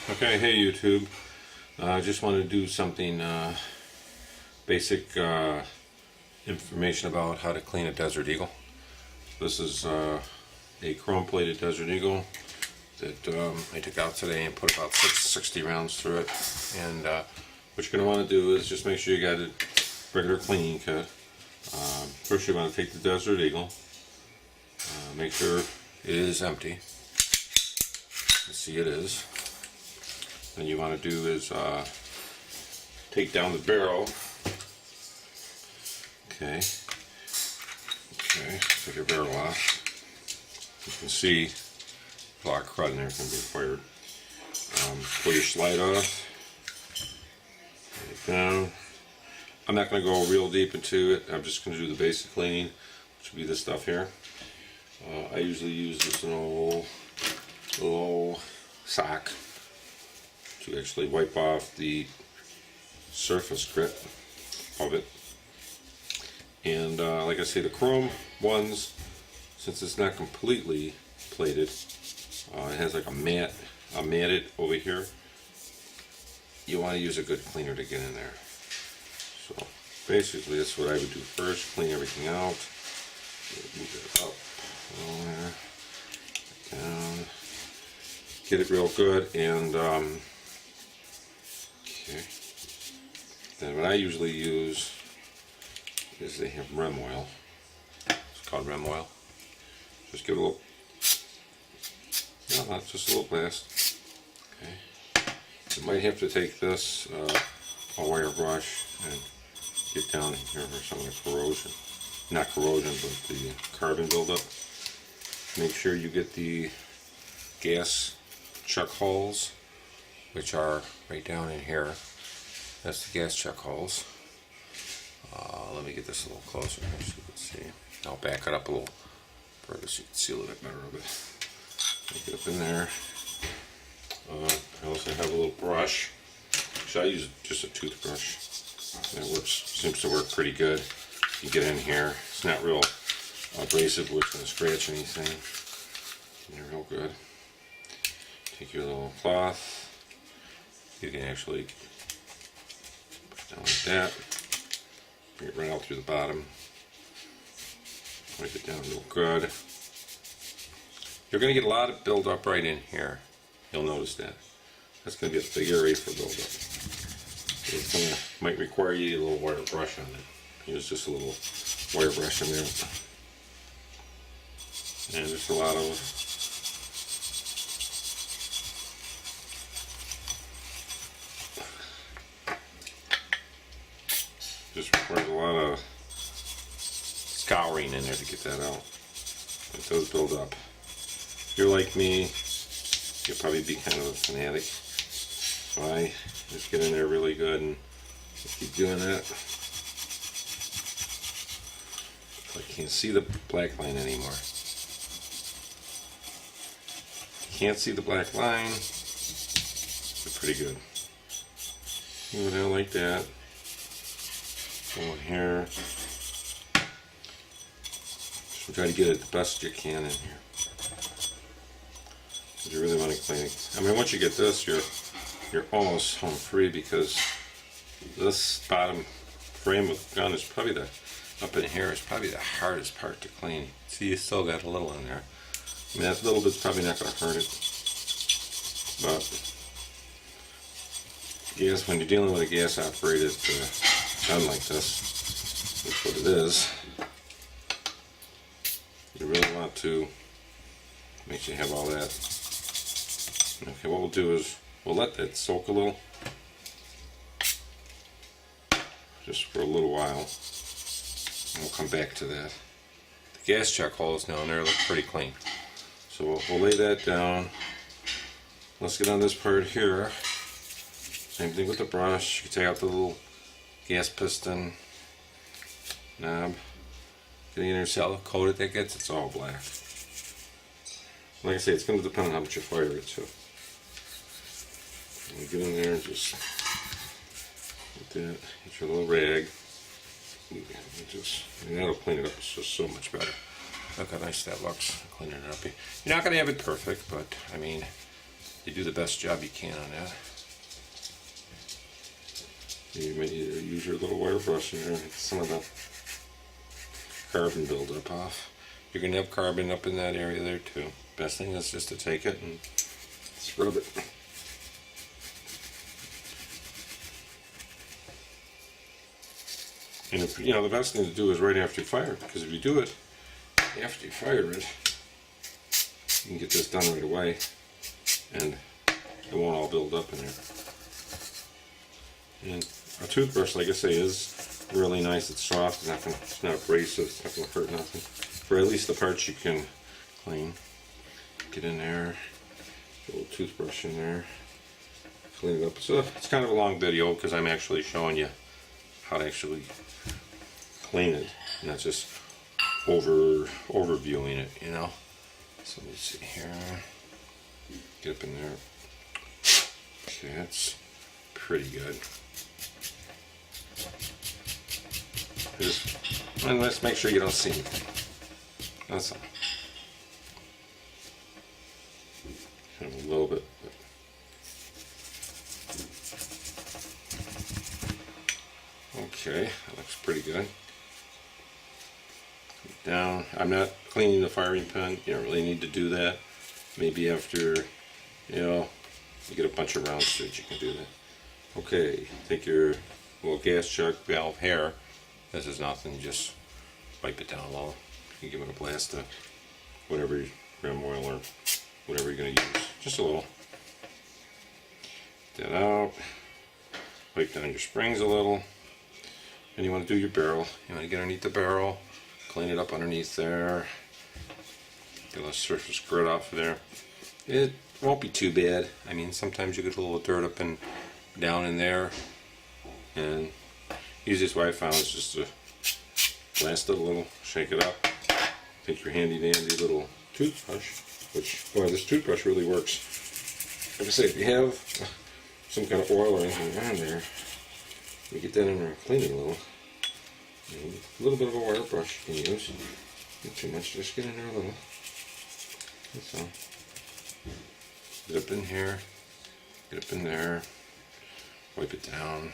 Okay, hey YouTube. I just wanted to do something basic information about how to clean a Desert Eagle. This is a chrome-plated Desert Eagle that I took out today and put about 60 rounds through it. And what you're going to want to do is just make sure you got a regular cleaning kit. First, you want to take the Desert Eagle, make sure it is empty. You see it is. Then you want to do is take down the barrel. Okay, take your barrel off. You can see a lot of crud in there can be fired. Pull your slide off. Lay it down. I'm not going to go real deep into it. I'm just going to do the basic cleaning, which will be this stuff here. I usually use this in a little sock to actually wipe off the surface grit of it. And like I say, the chrome ones, since it's not completely plated, it has like a matted over here. You want to use a good cleaner to get in there. So basically that's what I would do first, clean everything out. Move it up, there, down, get it real good, and okay. Then what I usually use is they have rem oil. It's called rem oil. Just give it a little, no, not just a little blast. Okay. You might have to take this a wire brush and get down in here for some of the corrosion. Not corrosion, but the carbon buildup. Make sure you get the gas chuck holes, which are right down in here. That's the gas chuck holes. Let me get this a little closer so you can see. I'll back it up a little further so you can see a little bit better of it. Get up in there. I also have a little brush. So I use just a toothbrush. That works. Seems to work pretty good. You get in here. It's not real abrasive, which doesn't scratch anything. They're real good. Take your little cloth. You can actually put it down like that. Bring it right out through the bottom. Wipe it down real good. You're going to get a lot of buildup right in here. You'll notice that. That's going to be a big area for buildup. It's going to might require you a little wire brush on it. Use just a little wire brush in there. And just a lot of just requires a lot of scouring in there to get that out. It does build up. If you're like me, you'll probably be kind of a fanatic. So I just get in there really good and just keep doing that. I can't see the black line anymore. Can't see the black line. They're pretty good. Go down like that. Go in here. Just try to get it the best you can in here. You really want to clean it. I mean, once you get this, you're almost home free, because this bottom frame of the gun is probably up in here is probably the hardest part to clean. See, you still got a little in there. I mean, that little bit's probably not going to hurt it, but yes, when you're dealing with a gas operated gun like this, that's what it is. You really want to make sure you have all that. Okay, what we'll do is we'll let that soak a little, just for a little while, and we'll come back to that. The gas check holes down there look pretty clean, so we'll lay that down. Let's get on this part here. Same thing with the brush. You can take out the little gas piston knob. Getting in there, see how coated that gets? It's all black. Like I say, it's going to depend on how much you fire it to. You get in there and just like that. Get your little rag. And that'll clean it up. It's just so much better. Look how nice that looks. Cleaning it up. You're not going to have it perfect, but I mean, you do the best job you can on that. You may use your little wire brush in there and get some of the carbon buildup off. You can have carbon up in that area there too. Best thing is just to take it and scrub it. And if, you know, the best thing to do is right after you fire it, because if you do it after you fire it, you can get this done right away and it won't all build up in there. And a toothbrush, like I say, is really nice. It's soft. It's not abrasive. It's not going to hurt nothing. For at least the parts you can clean. Get in there. Get a little toothbrush in there. Clean it up. So it's kind of a long video because I'm actually showing you how to actually clean it, not just overviewing it, you know. So let me see here. Get up in there. Okay, that's pretty good. And let's make sure you don't see anything. That's all. Kind of a little bit. Okay, that looks pretty good. Down. I'm not cleaning the firing pin. You don't really need to do that. Maybe after, you know, you get a bunch of rounds to it, you can do that. Okay, take your little gas chuck valve hair. This is nothing. You just wipe it down a little. You can give it a blast of whatever rim oil or whatever you're going to use. Just a little. Get that out. Wipe down your springs a little. And you want to do your barrel. You want to get underneath the barrel, clean it up underneath there. Get a surface grit off of there. It won't be too bad. I mean, sometimes you get a little dirt up and down in there. And easiest way I found is just to blast it a little, shake it up. Take your handy dandy little toothbrush, which, boy, this toothbrush really works. Like I say, if you have some kind of oil or anything around there, you get that in there and clean it a little. A little bit of a wire brush you can use. Not too much, just get in there a little. That's all. Get up in here, get up in there, wipe it down.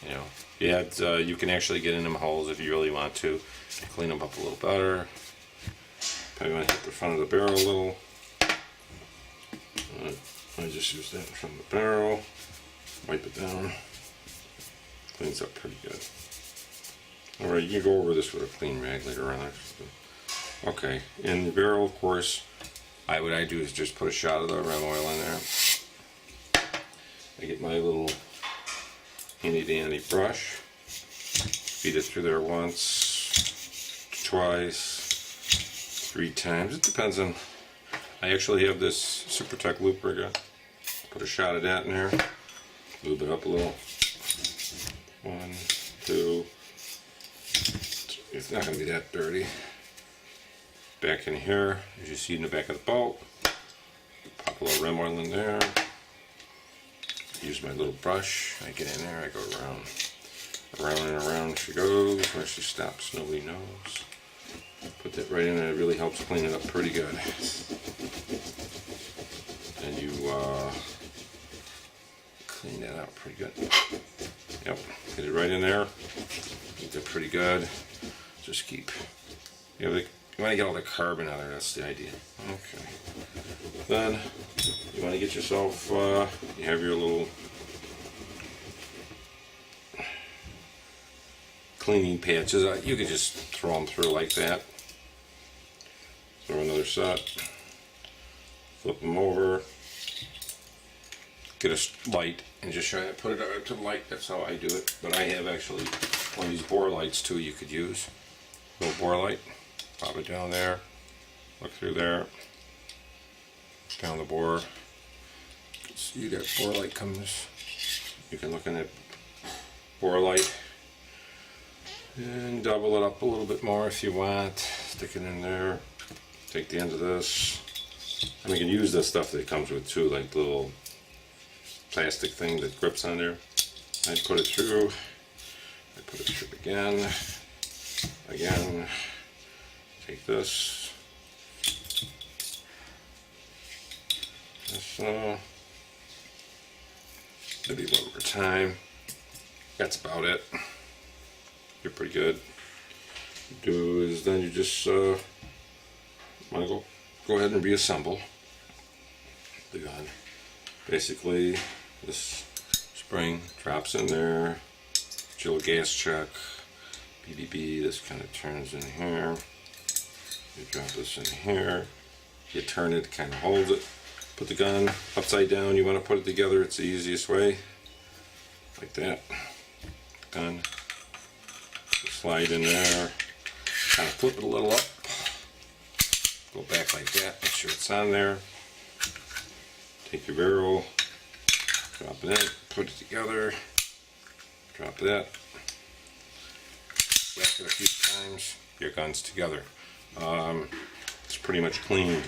You know, yeah, you can actually get in them holes if you really want to. Clean them up a little better. Probably want to hit the front of the barrel a little. I just use that in front of the barrel. Wipe it down. Cleans up pretty good. Alright, you can go over this with a clean rag later on. Okay, in the barrel, of course, what I do is just put a shot of the rim oil in there. I get my little handy dandy brush, feed it through there once, twice, 3 times. It depends on. I actually have this Super Tech loop rigger. Put a shot of that in there, lube it up a little. 1, 2. It's not going to be that dirty. Back in here, as you see in the back of the boat, pop a little rim oil in there. Use my little brush. I get in there, I go around and around she goes. Where she stops, nobody knows. Put that right in there. It really helps clean it up pretty good. And you clean that out pretty good. Yep, get it right in there. Get that pretty good. Just keep. You want to get all the carbon out of there. That's the idea. Okay. Then you want to get yourself. You have your little cleaning patches. You could just throw them through like that. Throw another set. Flip them over. Get a light and just try to put it up to the light. That's how I do it. But I have actually one of these bore lights too you could use. Little bore light. Pop it down there. Look through there. Down the bore. See that bore light comes. You can look in that bore light. And double it up a little bit more if you want. Stick it in there. Take the end of this. And we can use the stuff that it comes with too, like the little plastic thing that grips on there. I put it through. I put it through again. Again. Take this. Just maybe one more time. That's about it. You're pretty good. Do is then you just want to go ahead and reassemble the gun. Basically, this spring drops in there. Chill gas check. BBB. This kind of turns in here. You drop this in here. You turn it, kind of holds it. Put the gun upside down. You want to put it together. It's the easiest way. Like that. Gun. Slide in there. Kind of flip it a little up. Go back like that. Make sure it's on there. Take your barrel. Drop it in. Put it together. Drop that. Whack it a few times. Your gun's together. It's pretty much cleaned.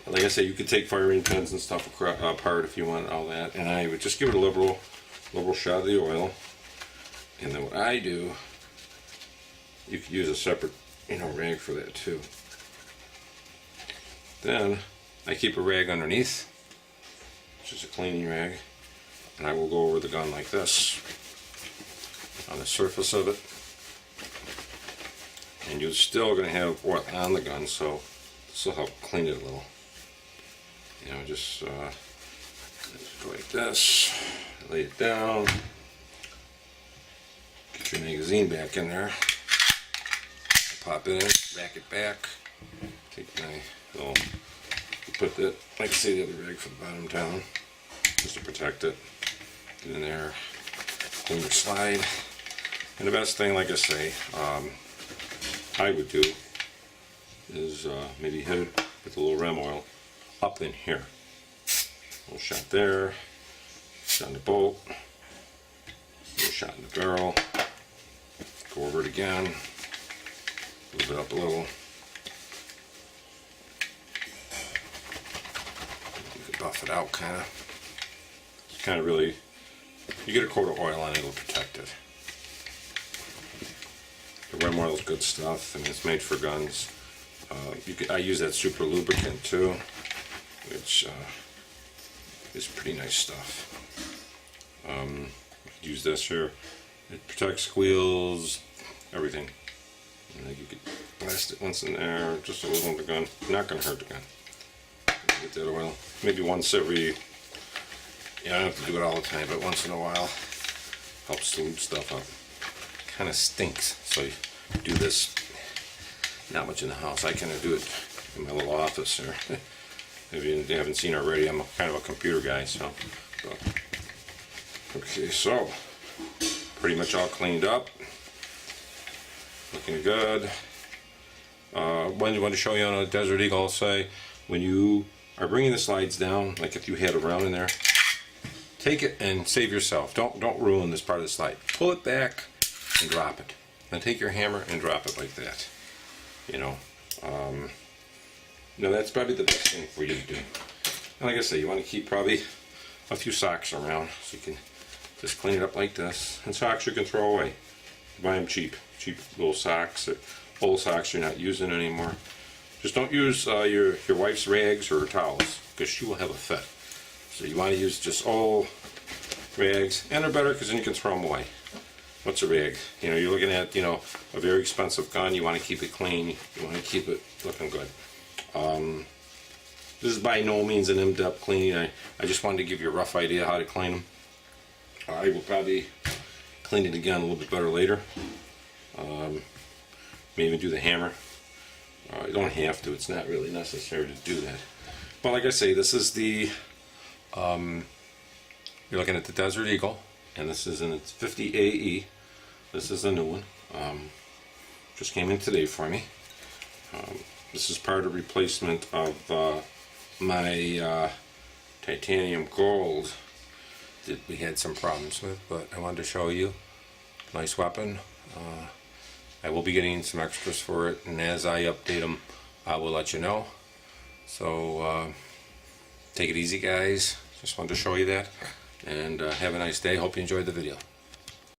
Like I say, you could take firing pins and stuff apart if you want all that. And I would just give it a liberal shot of the oil. And then what I do, you could use a separate, rag for that too. Then I keep a rag underneath, which is a cleaning rag, and I will go over the gun like this on the surface of it. And you're still going to have oil on the gun, so this will help clean it a little. Just go like this, lay it down, get your magazine back in there, pop it in, rack it back, take my little, put that, like I say, the other rag from the bottom down, just to protect it, get in there, clean your slide, and the best thing, like I say, I would do is maybe hit it with a little ram oil up in here. A little shot there, shot in the bolt, a little shot in the barrel, go over it again, move it up a little. You can buff it out kind of. It's kind of really, you get a coat of oil on it, it'll protect it. The ram oil is good stuff. I mean, it's made for guns. I use that super lubricant too, which is pretty nice stuff. You could use this here. It protects squeals, everything. You could blast it once in there, just a little on the gun. Not going to hurt the gun. Get that oil. Maybe once every, I don't have to do it all the time, but once in a while, helps to lube stuff up. Kind of stinks, so you do this not much in the house. I kind of do it in my little office here. If you haven't seen already, I'm kind of a computer guy, so. Okay, so pretty much all cleaned up, looking good. One you want to show you on a Desert Eagle, I'll say, when you are bringing the slides down, like if you had a round in there, take it and save yourself. Don't ruin this part of the slide. Pull it back and drop it. Then take your hammer and drop it like that. No, that's probably the best thing for you to do. And like I say, you want to keep probably a few socks around, so you can just clean it up like this. And socks you can throw away. Buy them cheap little socks, old socks you're not using anymore. Just don't use your wife's rags or towels, because she will have a fit. So you want to use just old rags, and they're better because then you can throw them away. What's a rag? You're looking at a very expensive gun. You want to keep it clean. You want to keep it looking good. This is by no means an in-depth cleaning. I just wanted to give you a rough idea how to clean them. I will probably clean it again a little bit better later. May even do the hammer. You don't have to. It's not really necessary to do that. But like I say, this is the you're looking at the Desert Eagle, and this is in its 50 AE. This is a new one. Just came in today for me. This is part of replacement of my titanium gold that we had some problems with, but I wanted to show you. Nice weapon. I will be getting some extras for it, and as I update them, I will let you know. So take it easy, guys. Just wanted to show you that, and have a nice day. Hope you enjoyed the video.